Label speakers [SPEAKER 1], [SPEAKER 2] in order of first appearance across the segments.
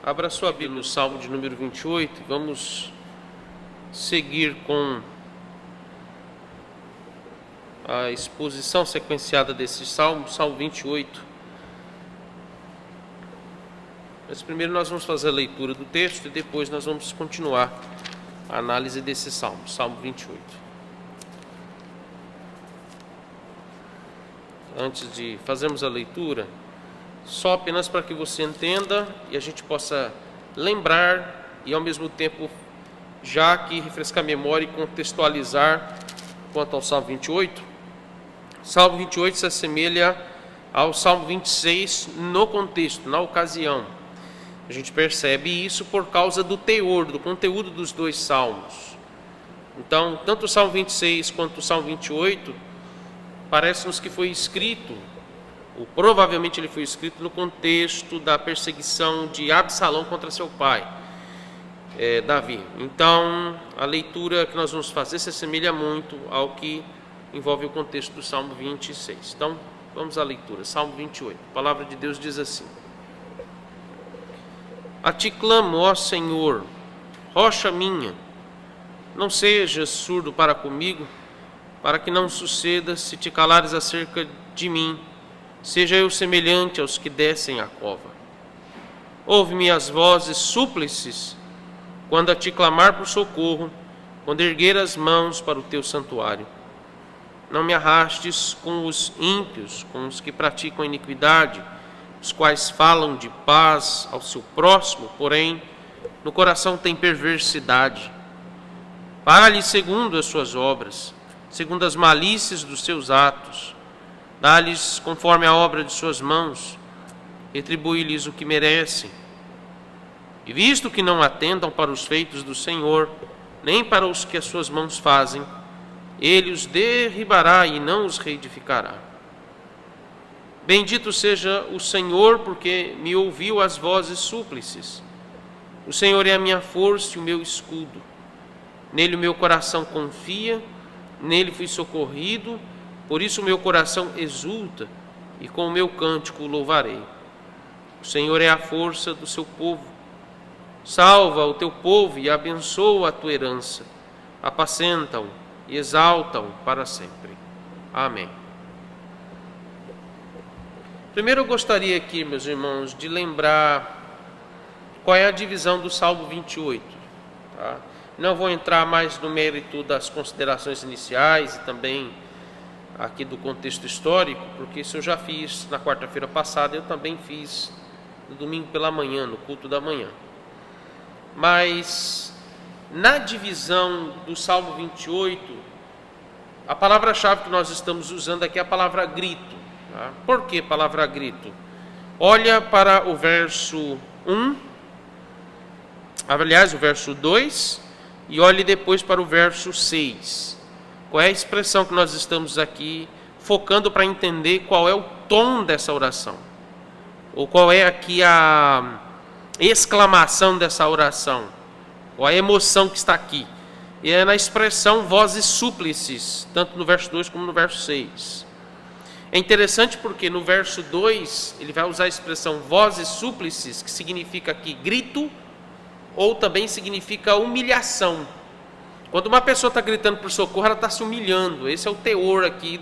[SPEAKER 1] Abra sua Bíblia no Salmo de número 28, vamos seguir com a exposição sequenciada desse Salmo, Salmo 28. Mas primeiro nós vamos fazer a leitura do texto e depois nós vamos continuar a análise desse Salmo, Salmo 28. Antes de fazermos a leitura, só apenas para que você entenda e a gente possa lembrar e ao mesmo tempo já que refrescar a memória e contextualizar quanto ao Salmo 28. Salmo 28 se assemelha ao Salmo 26 no contexto, na ocasião. A gente percebe isso por causa do teor, do conteúdo dos dois salmos. Então, tanto o Salmo 26 quanto o Salmo 28, parece-nos que foi escrito, ou provavelmente ele foi escrito no contexto da perseguição de Absalão contra seu pai, Davi. Então, a leitura que nós vamos fazer se assemelha muito ao que envolve o contexto do Salmo 26. Então, vamos à leitura. Salmo 28. A palavra de Deus diz assim: A ti clamo, ó Senhor, rocha minha, não sejas surdo para comigo, para que não suceda se te calares acerca de mim, seja eu semelhante aos que descem a cova. Ouve-me as vozes súplices, quando a ti clamar por socorro, quando erguer as mãos para o teu santuário. Não me arrastes com os ímpios, com os que praticam iniquidade, os quais falam de paz ao seu próximo, porém no coração tem perversidade. Paga-lhe segundo as suas obras, segundo as malícias dos seus atos. Dá-lhes conforme a obra de suas mãos, retribui-lhes o que merecem. E visto que não atentam para os feitos do Senhor, nem para os que as suas mãos fazem, ele os derribará e não os reedificará. Bendito seja o Senhor, porque me ouviu as vozes súplices. O Senhor é a minha força e o meu escudo. Nele o meu coração confia, nele fui socorrido, por isso o meu coração exulta, e com o meu cântico o louvarei. O Senhor é a força do seu povo. Salva o teu povo e abençoa a tua herança. Apacenta-o e exalta-o para sempre. Amém. Primeiro eu gostaria aqui, meus irmãos, de lembrar qual é a divisão do Salmo 28. Tá? Não vou entrar mais no mérito das considerações iniciais e também aqui do contexto histórico, porque isso eu já fiz na quarta-feira passada, eu também fiz no domingo pela manhã, no culto da manhã. Mas na divisão do Salmo 28, a palavra-chave que nós estamos usando aqui é a palavra grito. Tá? Por que palavra grito? Olha para o verso 1, aliás, o verso 2, e olhe depois para o verso 6. Qual é a expressão que nós estamos aqui focando para entender qual é o tom dessa oração? Ou qual é aqui a exclamação dessa oração? Qual é a emoção que está aqui? E é na expressão vozes súplices, tanto no verso 2 como no verso 6. É interessante porque no verso 2 ele vai usar a expressão vozes súplices, que significa aqui grito, ou também significa humilhação. Quando uma pessoa está gritando por socorro, ela está se humilhando. Esse é o teor aqui,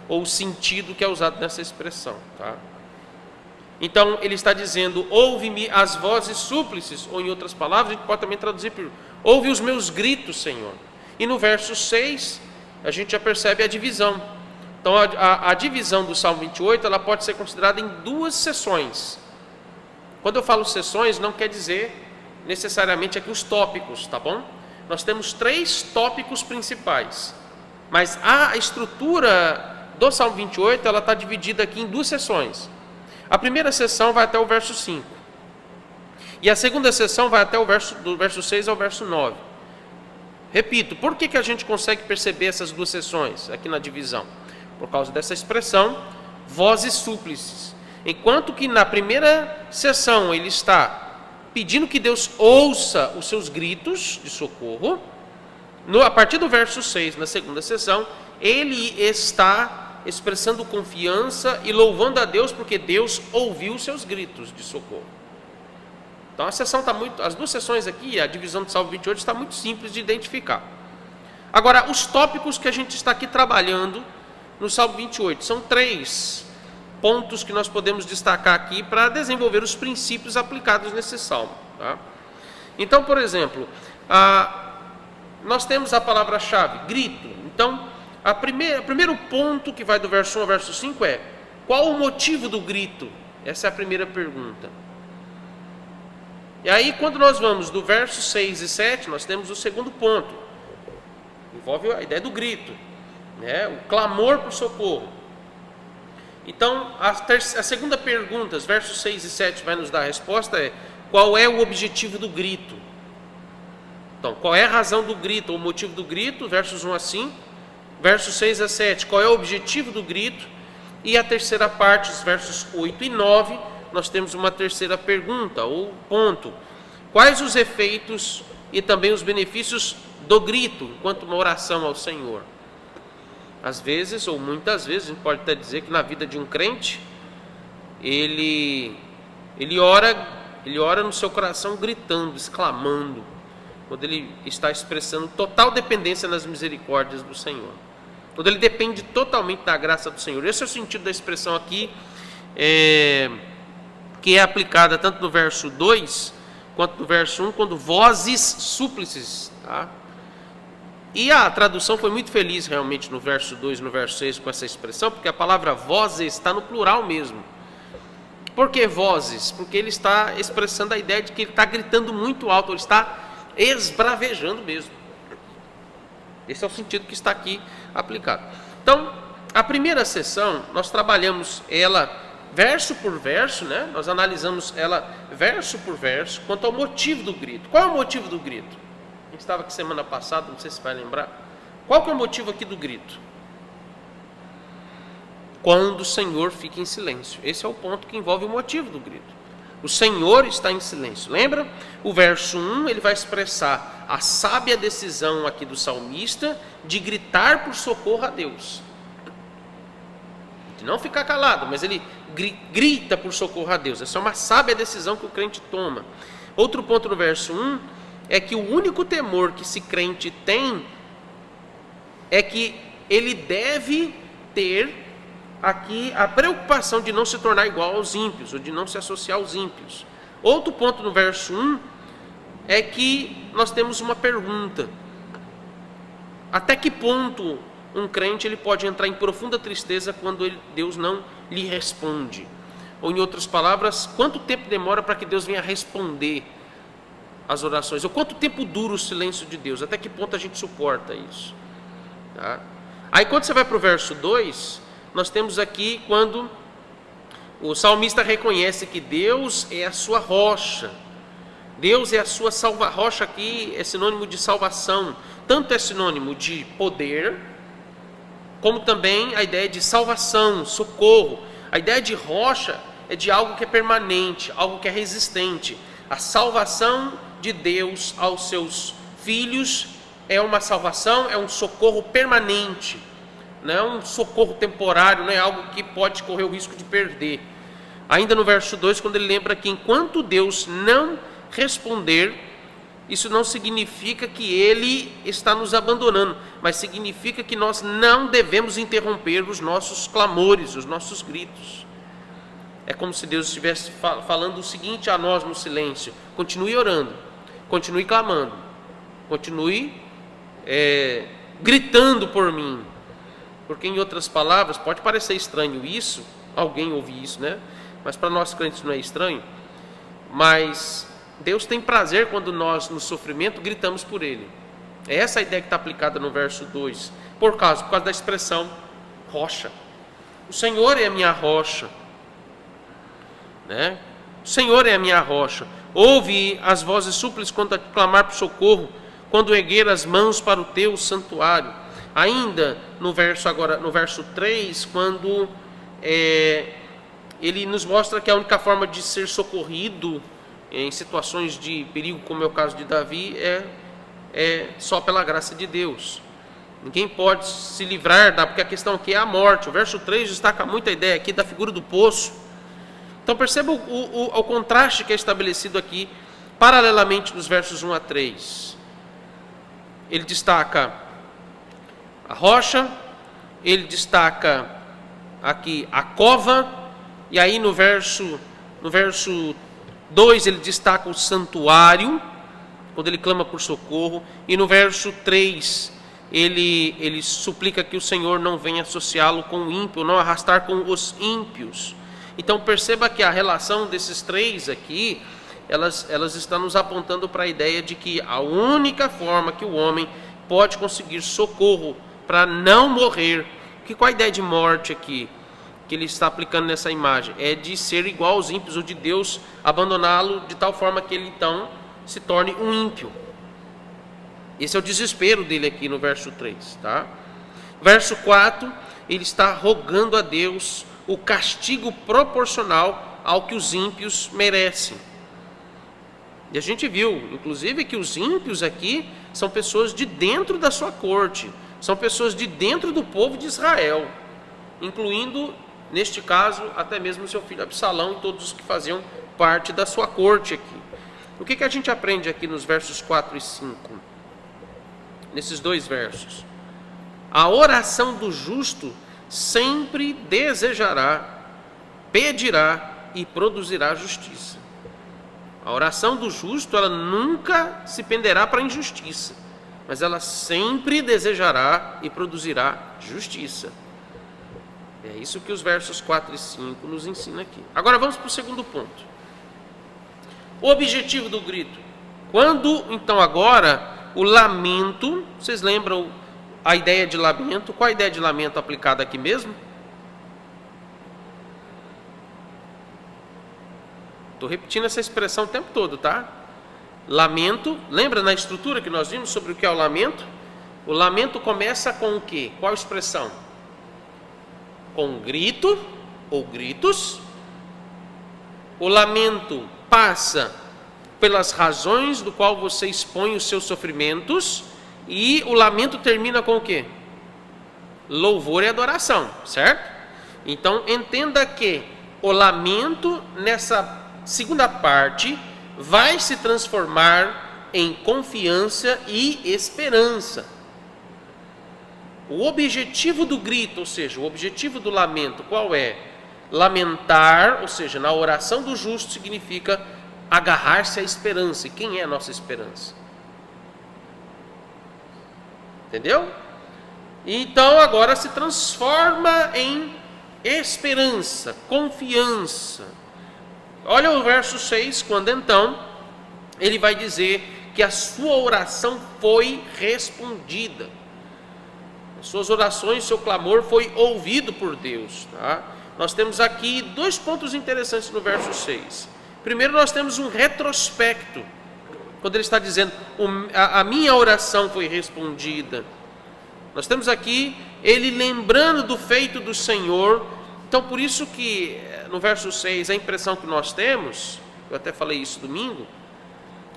[SPEAKER 1] ou o sentido que é usado nessa expressão. Tá? Então, ele está dizendo, ouve-me as vozes súplices, ou em outras palavras, a gente pode também traduzir por, ouve os meus gritos, Senhor. E no verso 6, a gente já percebe a divisão. Então, a divisão do Salmo 28, ela pode ser considerada em duas seções. Quando eu falo seções, não quer dizer necessariamente aqui os tópicos, tá bom? Nós temos 3 tópicos principais, mas a estrutura do Salmo 28, ela está dividida aqui em 2 seções. A primeira seção vai até o verso 5, e a segunda seção vai até do verso 6 ao verso 9. Repito, por que a gente consegue perceber essas 2 seções aqui na divisão? Por causa dessa expressão, vozes súplices. Enquanto que na primeira seção ele está pedindo que Deus ouça os seus gritos de socorro, a partir do verso 6, na segunda seção, ele está expressando confiança e louvando a Deus porque Deus ouviu os seus gritos de socorro. Então a sessão está muito, as duas sessões aqui, a divisão do Salmo 28 está muito simples de identificar. Agora, os tópicos que a gente está aqui trabalhando no Salmo 28, são 3 pontos que nós podemos destacar aqui para desenvolver os princípios aplicados nesse salmo. Tá? Então, por exemplo, nós temos a palavra-chave, grito. Então, o primeiro ponto que vai do verso 1 ao verso 5 é: qual o motivo do grito? Essa é a primeira pergunta. E aí, quando nós vamos do verso 6 e 7, nós temos o segundo ponto. Envolve a ideia do grito, né? O clamor por socorro. Então, a segunda pergunta, os versos 6 e 7 vai nos dar a resposta é: qual é o objetivo do grito? Então, qual é a razão do grito, ou o motivo do grito? Versos 1 a 5. Versos 6 a 7, qual é o objetivo do grito? E a terceira parte, os versos 8 e 9, nós temos uma terceira pergunta, ou ponto: quais os efeitos e também os benefícios do grito, enquanto uma oração ao Senhor? Às vezes, ou muitas vezes, a gente pode até dizer que na vida de um crente, ele ora no seu coração gritando, exclamando, quando ele está expressando total dependência nas misericórdias do Senhor, quando ele depende totalmente da graça do Senhor. Esse é o sentido da expressão aqui, que é aplicada tanto no verso 2 quanto no verso 1, quando vozes súplices, tá? E a tradução foi muito feliz realmente no verso 2 e no verso 6 com essa expressão, porque a palavra vozes está no plural mesmo. Por que vozes? Porque ele está expressando a ideia de que ele está gritando muito alto, ele está esbravejando mesmo. Esse é o sentido que está aqui aplicado. Então, a primeira sessão, nós trabalhamos ela verso por verso, né? Nós analisamos ela verso por verso, quanto ao motivo do grito. Qual é o motivo do grito? A gente estava aqui semana passada, não sei se vai lembrar. Qual que é o motivo aqui do grito? Quando o Senhor fica em silêncio. Esse é o ponto que envolve o motivo do grito. O Senhor está em silêncio. Lembra? O verso 1, ele vai expressar a sábia decisão aqui do salmista de gritar por socorro a Deus. De não ficar calado, mas ele grita por socorro a Deus. Essa é uma sábia decisão que o crente toma. Outro ponto no verso 1 é que o único temor que esse crente tem é que ele deve ter aqui a preocupação de não se tornar igual aos ímpios, ou de não se associar aos ímpios. Outro ponto no verso 1 é que nós temos uma pergunta: até que ponto um crente ele pode entrar em profunda tristeza quando Deus não lhe responde? Ou, em outras palavras, quanto tempo demora para que Deus venha responder as orações? Ou quanto tempo dura o silêncio de Deus? Até que ponto a gente suporta isso? Tá? Aí, quando você vai para o verso 2, nós temos aqui quando o salmista reconhece que Deus é a sua rocha. Deus é a sua rocha. Aqui é sinônimo de salvação. Tanto é sinônimo de poder, como também a ideia de salvação, socorro. A ideia de rocha é de algo que é permanente, algo que é resistente. A salvação de Deus aos seus filhos é uma salvação, é um socorro permanente. Não é um socorro temporário, não é algo que pode correr o risco de perder. Ainda no verso 2, quando ele lembra que enquanto Deus não responder, isso não significa que Ele está nos abandonando, mas significa que nós não devemos interromper os nossos clamores, os nossos gritos. É como se Deus estivesse falando o seguinte a nós no silêncio: continue orando, continue clamando, continue gritando por mim. Porque, em outras palavras, pode parecer estranho isso, alguém ouvir isso, né? Mas para nós crentes não é estranho. Mas Deus tem prazer quando nós, no sofrimento, gritamos por Ele. É essa a ideia que está aplicada no verso 2. Por causa da expressão rocha. O Senhor é a minha rocha. Né? O Senhor é a minha rocha. Ouve as vozes súplicas quando clamar por socorro, quando erguer as mãos para o teu santuário. Ainda no verso 3, quando ele nos mostra que a única forma de ser socorrido em situações de perigo, como é o caso de Davi, é só pela graça de Deus. Ninguém pode se livrar porque a questão aqui é a morte. O verso 3 destaca muito a ideia aqui da figura do poço. Então perceba o contraste que é estabelecido aqui paralelamente nos versos 1 a 3. Ele destaca a rocha, ele destaca aqui a cova, e aí no verso 2 ele destaca o santuário, quando ele clama por socorro, e no verso 3 ele suplica que o Senhor não venha associá-lo com o ímpio, não arrastar com os ímpios. Então perceba que a relação desses três aqui, elas estão nos apontando para a ideia de que a única forma que o homem pode conseguir socorro para não morrer, que qual a ideia de morte aqui que ele está aplicando nessa imagem? É de ser igual aos ímpios, ou de Deus abandoná-lo de tal forma que ele então se torne um ímpio. Esse é o desespero dele aqui no verso 3, tá? Verso 4, ele está rogando a Deus o castigo proporcional ao que os ímpios merecem. E a gente viu, inclusive, que os ímpios aqui são pessoas de dentro da sua corte, são pessoas de dentro do povo de Israel, incluindo, neste caso, até mesmo seu filho Absalão e todos os que faziam parte da sua corte aqui. O que a gente aprende aqui nos versos 4 e 5? Nesses dois versos. A oração do justo sempre desejará, pedirá e produzirá justiça. A oração do justo, ela nunca se penderá para a injustiça, mas ela sempre desejará e produzirá justiça. É isso que os versos 4 e 5 nos ensinam aqui. Agora vamos para o segundo ponto. O objetivo do grito. Quando, então, agora, o lamento, vocês lembram a ideia de lamento? Qual a ideia de lamento aplicada aqui mesmo? Estou repetindo essa expressão o tempo todo, tá? Lamento, lembra na estrutura que nós vimos sobre o que é o lamento? O lamento começa com o quê? Qual expressão? Com grito ou gritos. O lamento passa pelas razões do qual você expõe os seus sofrimentos, e o lamento termina com o quê? Louvor e adoração, certo? Então entenda que o lamento nessa segunda parte vai se transformar em confiança e esperança. O objetivo do grito, ou seja, o objetivo do lamento, qual é? Lamentar, ou seja, na oração do justo significa agarrar-se à esperança. E quem é a nossa esperança? Entendeu? Então agora se transforma em esperança, confiança. Olha o verso 6, quando então ele vai dizer que a sua oração foi respondida. As suas orações, seu clamor foi ouvido por Deus, tá? Nós temos aqui dois pontos interessantes no verso 6. Primeiro, nós temos um retrospecto, quando ele está dizendo, a minha oração foi respondida. Nós temos aqui ele lembrando do feito do Senhor. Então, por isso que no verso 6, a impressão que nós temos, eu até falei isso domingo,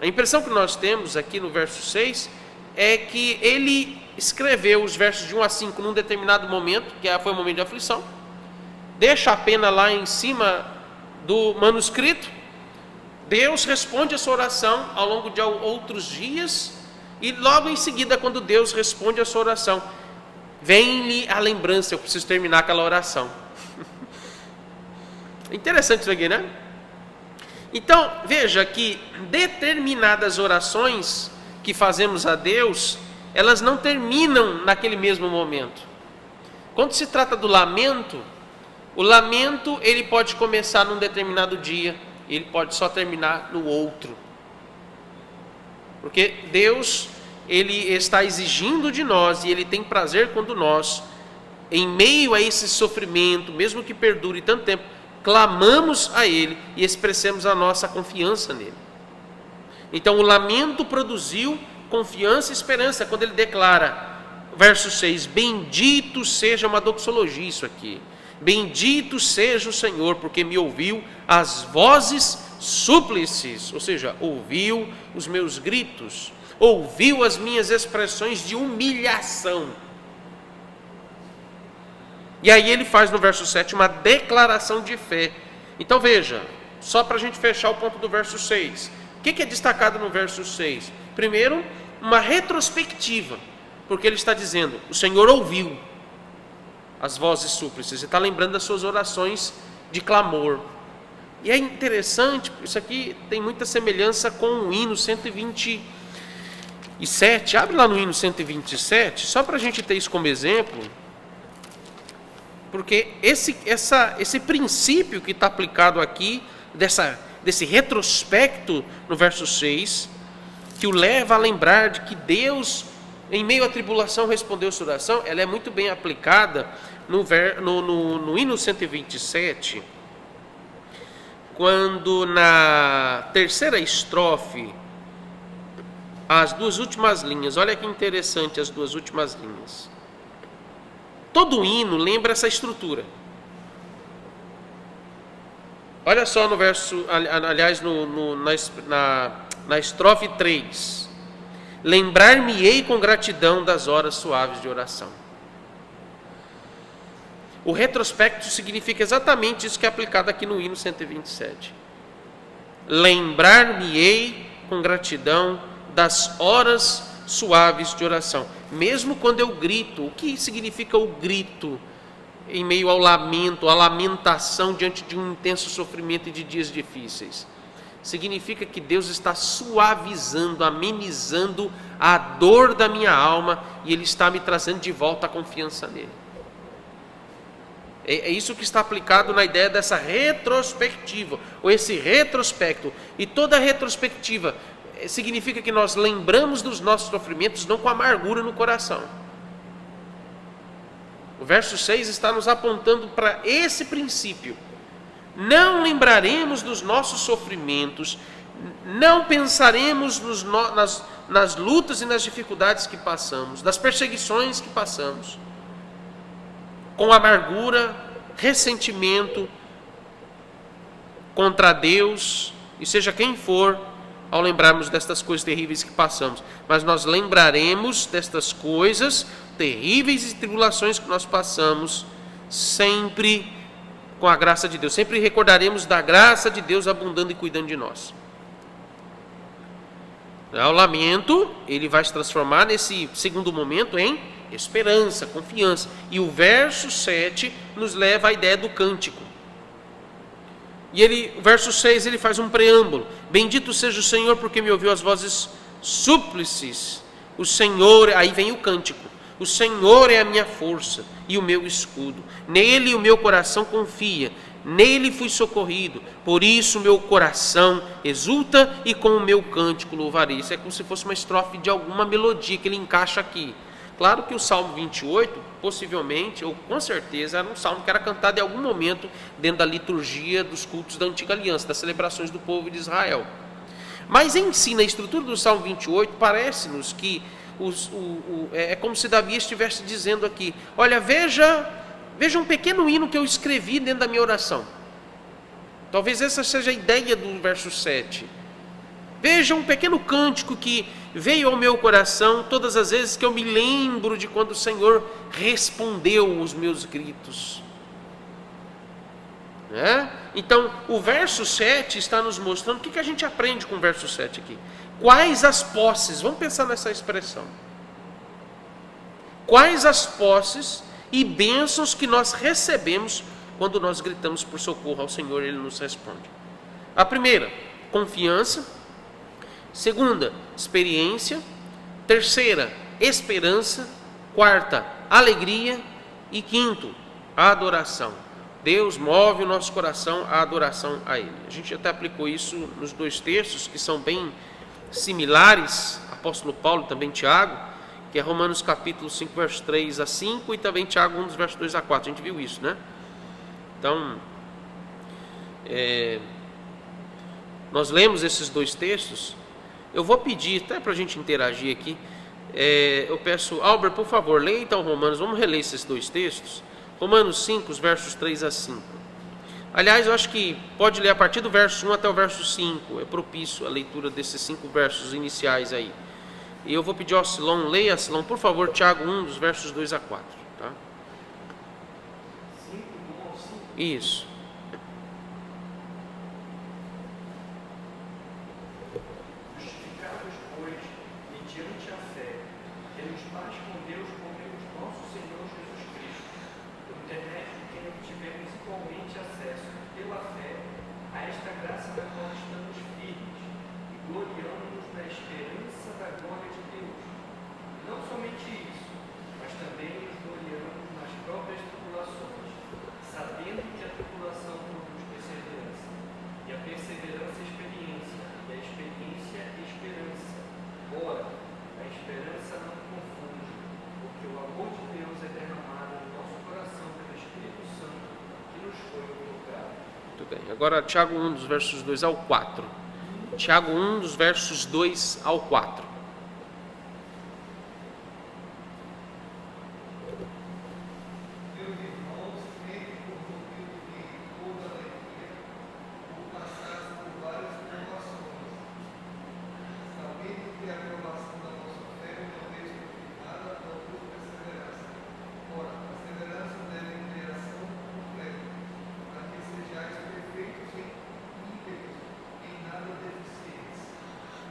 [SPEAKER 1] a impressão que nós temos aqui no verso 6 é que ele escreveu os versos de 1 a 5 num determinado momento, que foi um momento de aflição, deixa a pena lá em cima do manuscrito, Deus responde a sua oração ao longo de outros dias, e logo em seguida, quando Deus responde a sua oração, vem-lhe a lembrança, eu preciso terminar aquela oração. Interessante isso aqui, né? Então, veja que determinadas orações que fazemos a Deus, elas não terminam naquele mesmo momento. Quando se trata do lamento, o lamento ele pode começar num determinado dia, ele pode só terminar no outro. Porque Deus, ele está exigindo de nós, e ele tem prazer quando nós, em meio a esse sofrimento, mesmo que perdure tanto tempo, clamamos a ele e expressemos a nossa confiança nele. Então o lamento produziu confiança e esperança, quando ele declara, verso 6, bendito seja, uma doxologia isso aqui, bendito seja o Senhor, porque me ouviu as vozes súplices, ou seja, ouviu os meus gritos, ouviu as minhas expressões de humilhação. E aí ele faz no verso 7 uma declaração de fé. Então veja, só para a gente fechar o ponto do verso 6, que é destacado no verso 6? Primeiro, uma retrospectiva, porque ele está dizendo, o Senhor ouviu as vozes súplicas, ele está lembrando das suas orações de clamor. E é interessante, isso aqui tem muita semelhança com o hino 127, abre lá no hino 127, só para a gente ter isso como exemplo, porque esse princípio que está aplicado aqui, desse retrospecto no verso 6, que o leva a lembrar de que Deus, em meio à tribulação, respondeu sua oração, ela é muito bem aplicada no hino 127, quando na terceira estrofe, as duas últimas linhas, olha que interessante as duas últimas linhas. Todo hino lembra essa estrutura. Olha só no verso, aliás, na estrofe 3. Lembrar-me-ei com gratidão das horas suaves de oração. O retrospecto significa exatamente isso que é aplicado aqui no hino 127. Lembrar-me-ei com gratidão das horas suaves de oração. Mesmo quando eu grito, o que significa o grito em meio ao lamento, à lamentação diante de um intenso sofrimento e de dias difíceis? Significa que Deus está suavizando, amenizando a dor da minha alma e Ele está me trazendo de volta a confiança nele. É isso que está aplicado na ideia dessa retrospectiva, ou esse retrospecto. E toda retrospectiva significa que nós lembramos dos nossos sofrimentos não com amargura no coração. O verso 6 está nos apontando para esse princípio. Não lembraremos dos nossos sofrimentos, não pensaremos nas lutas e nas dificuldades que passamos, das perseguições que passamos, com amargura, ressentimento contra Deus, e seja quem for, ao lembrarmos destas coisas terríveis que passamos. Mas nós lembraremos destas coisas terríveis e tribulações que nós passamos, sempre com a graça de Deus. Sempre recordaremos da graça de Deus abundando e cuidando de nós. O lamento, ele vai se transformar nesse segundo momento em esperança, confiança. E o verso 7 nos leva à ideia do cântico. E o verso 6, ele faz um preâmbulo. Bendito seja o Senhor, porque me ouviu as vozes súplices. O Senhor, aí vem o cântico. O Senhor é a minha força e o meu escudo. Nele o meu coração confia. Nele fui socorrido. Por isso o meu coração exulta e com o meu cântico louvarei. Isso é como se fosse uma estrofe de alguma melodia que ele encaixa aqui. Claro que o Salmo 28, possivelmente, ou com certeza, era um salmo que era cantado em algum momento dentro da liturgia dos cultos da Antiga Aliança, das celebrações do povo de Israel. Mas em si, na estrutura do Salmo 28, parece-nos que é como se Davi estivesse dizendo aqui, olha, veja um pequeno hino que eu escrevi dentro da minha oração. Talvez essa seja a ideia do verso 7. Veja um pequeno cântico que veio ao meu coração todas as vezes que eu me lembro de quando o Senhor respondeu os meus gritos. Então, o verso 7 está nos mostrando, o que a gente aprende com o verso 7 aqui? Quais as posses, vamos pensar nessa expressão. Quais as posses e bênçãos que nós recebemos quando nós gritamos por socorro ao Senhor e Ele nos responde? A primeira, confiança. Segunda, experiência. Terceira, esperança. Quarta, alegria. E quinto, adoração. Deus move o nosso coração à adoração a Ele. A gente até aplicou isso nos dois textos que são bem similares, apóstolo Paulo e também Tiago, que é Romanos capítulo 5, verso 3 a 5 e também Tiago 1, verso 2 a 4. A gente viu isso, né? Então, nós lemos esses dois textos. Eu vou pedir, até para a gente interagir aqui, eu peço, Albert, por favor, leia então Romanos, vamos reler esses dois textos. Romanos 5, os versos 3 a 5. Aliás, eu acho que pode ler a partir do verso 1 até o verso 5, é propício a leitura desses 5 versos iniciais aí. E eu vou pedir ao Silão, leia, Silão, por favor, Tiago 1, dos versos 2 a 4. Tá?
[SPEAKER 2] 5, 1 ao 5?
[SPEAKER 1] Isso.
[SPEAKER 2] mediante a fé, temos paz com Deus por meio de nosso Senhor Jesus Cristo, por intermédio de quem tivemos igualmente acesso, pela fé, a esta graça na qual estamos firmes e gloriamos-nos na esperança da glória de Deus. Não somente isso, mas também nos gloriamos nas próprias tribulações, sabendo que a tribulação produz perseverança, e a perseverança experiência, e a experiência esperança. Ora, a esperança não confunde, porque o amor de Deus é derramado no nosso coração pelo Espírito Santo que nos foi colocado.
[SPEAKER 1] Muito bem. Agora, Tiago 1, dos versos 2 ao 4. Tiago 1, dos versos 2 ao 4.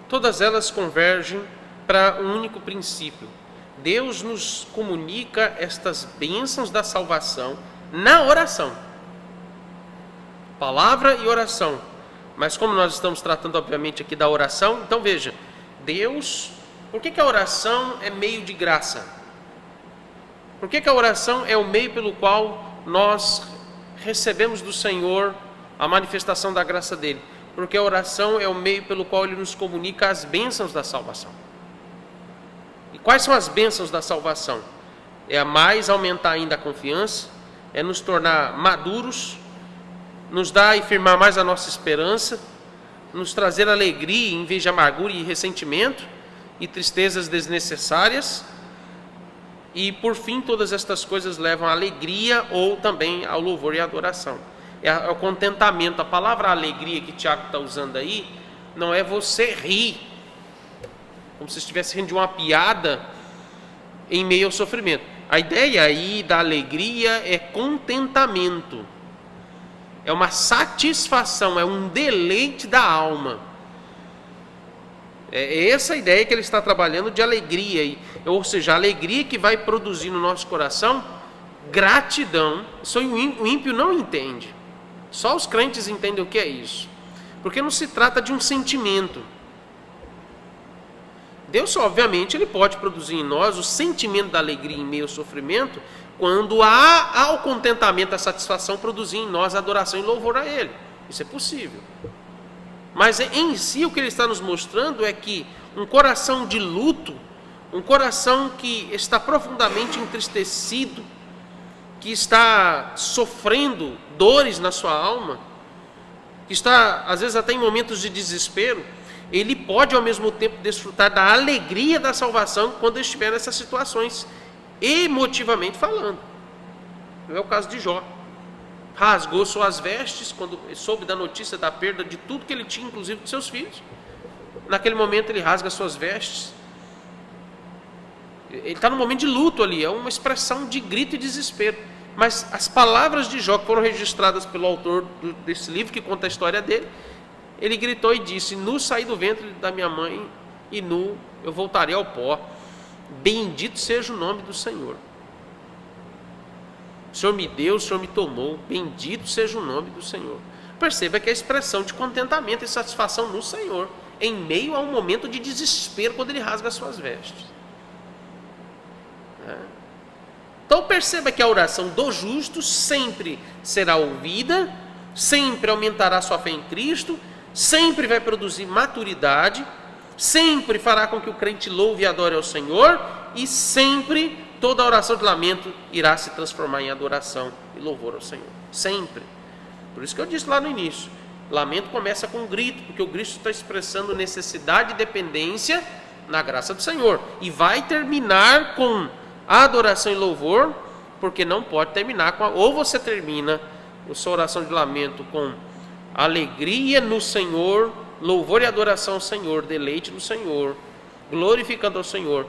[SPEAKER 1] Todas elas convergem para um único princípio. Deus nos comunica estas bênçãos da salvação na oração. Palavra e oração. Mas como nós estamos tratando, obviamente, aqui da oração, então veja, Deus... Por que a oração é meio de graça? Por que a oração é o meio pelo qual nós recebemos do Senhor a manifestação da graça dele? Porque a oração é o meio pelo qual ele nos comunica as bênçãos da salvação. E quais são as bênçãos da salvação? É a mais aumentar ainda a confiança, é nos tornar maduros, nos dar e firmar mais a nossa esperança, nos trazer alegria em vez de amargura e ressentimento e tristezas desnecessárias. E por fim, todas estas coisas levam à alegria ou também ao louvor e à adoração. É o contentamento. A palavra alegria que Tiago está usando aí, não é você rir, como se estivesse rindo de uma piada em meio ao sofrimento. A ideia aí da alegria é contentamento, é uma satisfação, é um deleite da alma. É essa a ideia que ele está trabalhando de alegria, ou seja, a alegria que vai produzir no nosso coração gratidão. Isso o ímpio não entende. Só os crentes entendem o que é isso. Porque não se trata de um sentimento. Deus, obviamente, ele pode produzir em nós o sentimento da alegria em meio ao sofrimento, quando há o contentamento, a satisfação, produzir em nós a adoração e louvor a ele. Isso é possível. Mas em si o que ele está nos mostrando é que um coração de luto, um coração que está profundamente entristecido, que está sofrendo dores na sua alma, que está às vezes até em momentos de desespero, ele pode ao mesmo tempo desfrutar da alegria da salvação quando estiver nessas situações, emotivamente falando. Não é o caso de Jó. Rasgou suas vestes quando soube da notícia da perda de tudo que ele tinha, inclusive de seus filhos. Naquele momento ele rasga suas vestes. Ele está num momento de luto ali, é uma expressão de grito e desespero. Mas as palavras de Jó, que foram registradas pelo autor desse livro, que conta a história dele, ele gritou e disse: nu saí do ventre da minha mãe, e nu eu voltarei ao pó. Bendito seja o nome do Senhor. O Senhor me deu, o Senhor me tomou. Bendito seja o nome do Senhor. Perceba que é a expressão de contentamento e satisfação no Senhor, em meio a um momento de desespero, quando ele rasga as suas vestes. Então perceba que a oração do justo sempre será ouvida, sempre aumentará sua fé em Cristo, sempre vai produzir maturidade, sempre fará com que o crente louve e adore ao Senhor, e sempre toda oração de lamento irá se transformar em adoração e louvor ao Senhor. Sempre. Por isso que eu disse lá no início, lamento começa com um grito, porque o grito está expressando necessidade e dependência na graça do Senhor, e vai terminar com adoração e louvor, porque não pode terminar com ou você termina a sua oração de lamento com alegria no Senhor, louvor e adoração ao Senhor, deleite no Senhor, glorificando ao Senhor,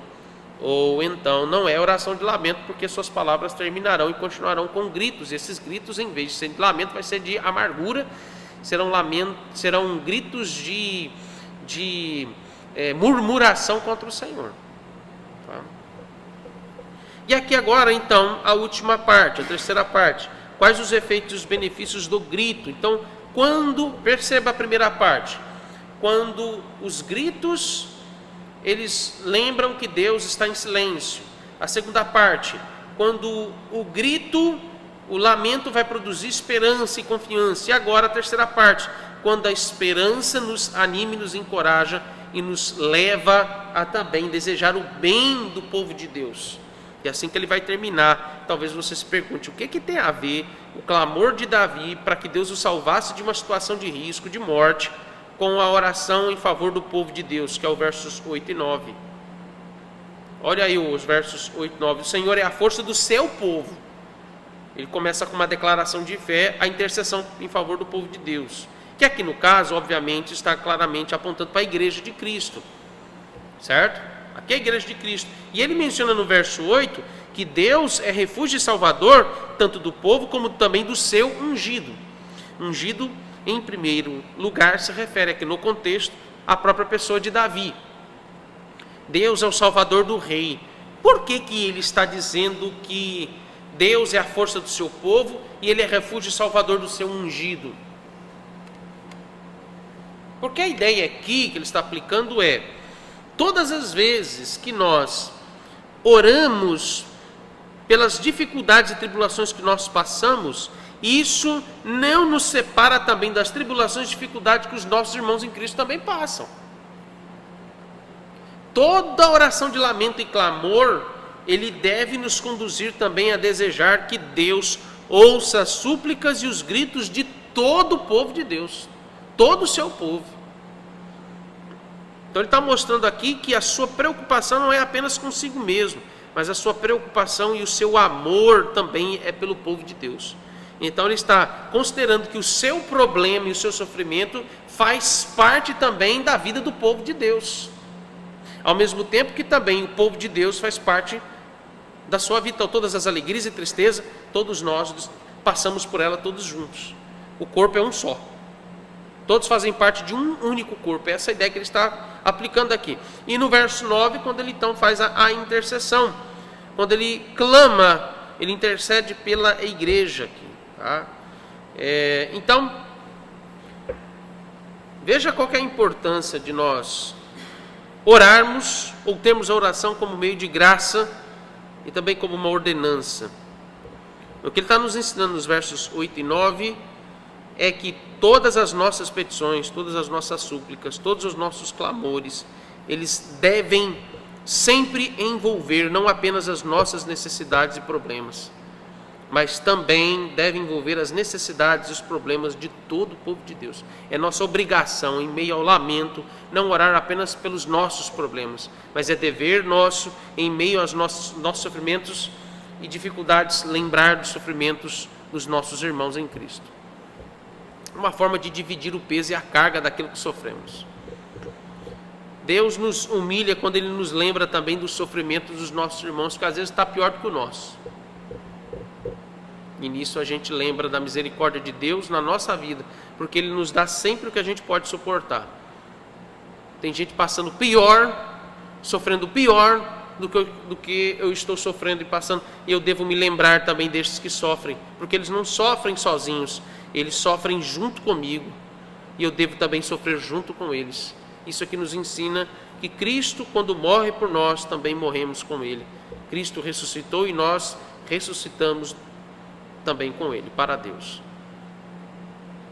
[SPEAKER 1] ou então não é oração de lamento, porque suas palavras terminarão e continuarão com gritos, e esses gritos, em vez de ser de lamento, vai ser de amargura, serão gritos de murmuração contra o Senhor. Tá? E aqui agora, então, a última parte, a terceira parte. Quais os efeitos e os benefícios do grito? Então, perceba a primeira parte. Quando os gritos, eles lembram que Deus está em silêncio. A segunda parte, quando o grito, o lamento vai produzir esperança e confiança. E agora a terceira parte, quando a esperança nos anima e nos encoraja e nos leva a também desejar o bem do povo de Deus. E assim que ele vai terminar, talvez você se pergunte, o que tem a ver o clamor de Davi para que Deus o salvasse de uma situação de risco, de morte, com a oração em favor do povo de Deus, que é o versos 8 e 9. Olha aí os versos 8 e 9. O Senhor é a força do seu povo. Ele começa com uma declaração de fé, a intercessão em favor do povo de Deus. Que aqui no caso, obviamente, está claramente apontando para a igreja de Cristo. Certo? Aqui é a igreja de Cristo. E ele menciona no verso 8 que Deus é refúgio e salvador, tanto do povo como também do seu ungido. Ungido, em primeiro lugar, se refere aqui no contexto à própria pessoa de Davi. Deus é o salvador do rei. Por que ele está dizendo que Deus é a força do seu povo e ele é refúgio e salvador do seu ungido? Porque a ideia aqui que ele está aplicando é: todas as vezes que nós oramos pelas dificuldades e tribulações que nós passamos, isso não nos separa também das tribulações e dificuldades que os nossos irmãos em Cristo também passam. Toda oração de lamento e clamor, ele deve nos conduzir também a desejar que Deus ouça as súplicas e os gritos de todo o povo de Deus, todo o seu povo. Então ele está mostrando aqui que a sua preocupação não é apenas consigo mesmo, mas a sua preocupação e o seu amor também é pelo povo de Deus. Então ele está considerando que o seu problema e o seu sofrimento faz parte também da vida do povo de Deus. Ao mesmo tempo que também o povo de Deus faz parte da sua vida. Então, todas as alegrias e tristezas, todos nós passamos por ela todos juntos. O corpo é um só. Todos fazem parte de um único corpo. Essa é a ideia que ele está aplicando aqui. E no verso 9, quando ele então faz a intercessão, quando ele clama, ele intercede pela igreja aqui. Tá? Então, veja qual que é a importância de nós orarmos ou termos a oração como meio de graça e também como uma ordenança. O que ele está nos ensinando nos versos 8 e 9 é que todas as nossas petições, todas as nossas súplicas, todos os nossos clamores, eles devem sempre envolver não apenas as nossas necessidades e problemas, mas também devem envolver as necessidades e os problemas de todo o povo de Deus. É nossa obrigação, em meio ao lamento, não orar apenas pelos nossos problemas, mas é dever nosso, em meio aos nossos sofrimentos e dificuldades, lembrar dos sofrimentos dos nossos irmãos em Cristo. Uma forma de dividir o peso e a carga daquilo que sofremos. Deus nos humilha quando Ele nos lembra também dos sofrimentos dos nossos irmãos, que às vezes está pior do que o nosso. E nisso a gente lembra da misericórdia de Deus na nossa vida, porque Ele nos dá sempre o que a gente pode suportar. Tem gente passando pior, sofrendo pior do que eu estou sofrendo e passando, e eu devo me lembrar também destes que sofrem, porque eles não sofrem sozinhos, eles sofrem junto comigo, e eu devo também sofrer junto com eles. Isso aqui nos ensina que Cristo, quando morre por nós, também morremos com Ele. Cristo ressuscitou e nós ressuscitamos também com Ele, para Deus.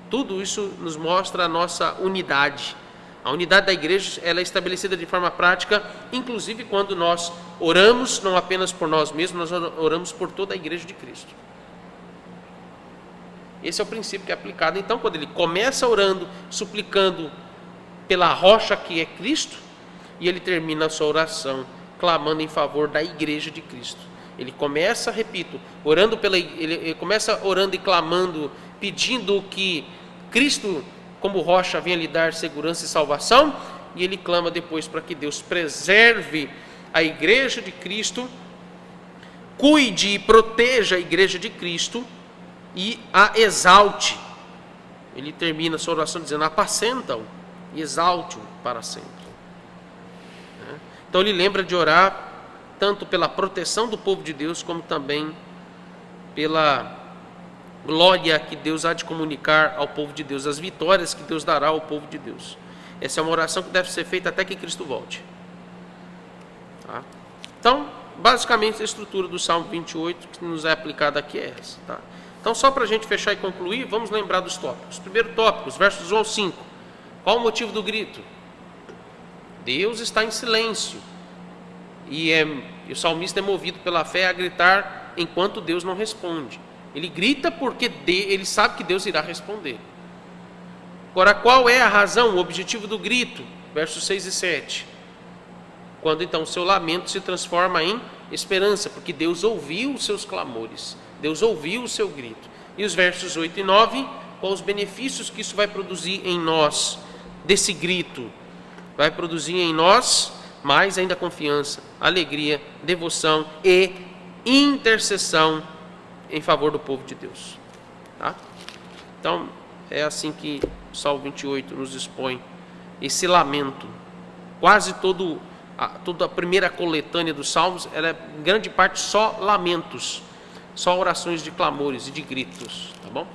[SPEAKER 1] Tudo isso nos mostra a nossa unidade. A unidade da igreja, ela é estabelecida de forma prática, inclusive quando nós oramos, não apenas por nós mesmos, nós oramos por toda a igreja de Cristo. Esse é o princípio que é aplicado. Então, quando ele começa orando, suplicando pela rocha que é Cristo, e ele termina a sua oração clamando em favor da igreja de Cristo. Ele começa, repito, ele começa orando e clamando, pedindo que Cristo, como rocha, venha lhe dar segurança e salvação, e ele clama depois para que Deus preserve a igreja de Cristo, cuide e proteja a igreja de Cristo e a exalte. Ele termina a sua oração dizendo: apacenta-o e exalte-o para sempre. Então ele lembra de orar tanto pela proteção do povo de Deus, como também pela glória que Deus há de comunicar ao povo de Deus, as vitórias que Deus dará ao povo de Deus. Essa é uma oração que deve ser feita até que Cristo volte. Tá? Então, basicamente a estrutura do Salmo 28 que nos é aplicada aqui é essa. Tá? Então, só para a gente fechar e concluir, vamos lembrar dos tópicos. Primeiro tópico, os versos 1 ao 5. Qual o motivo do grito? Deus está em silêncio. E o salmista é movido pela fé a gritar enquanto Deus não responde. Ele grita porque ele sabe que Deus irá responder. Agora, qual é a razão, o objetivo do grito? Versos 6 e 7. Quando então o seu lamento se transforma em esperança, porque Deus ouviu os seus clamores, Deus ouviu o seu grito. E os versos 8 e 9, quais os benefícios que isso vai produzir em nós, desse grito? Vai produzir em nós mais ainda confiança, alegria, devoção e intercessão em favor do povo de Deus. Tá? Então, é assim que o Salmo 28 nos expõe esse lamento. Quase toda a primeira coletânea dos Salmos, ela é em grande parte só lamentos, só orações de clamores e de gritos. Tá bom?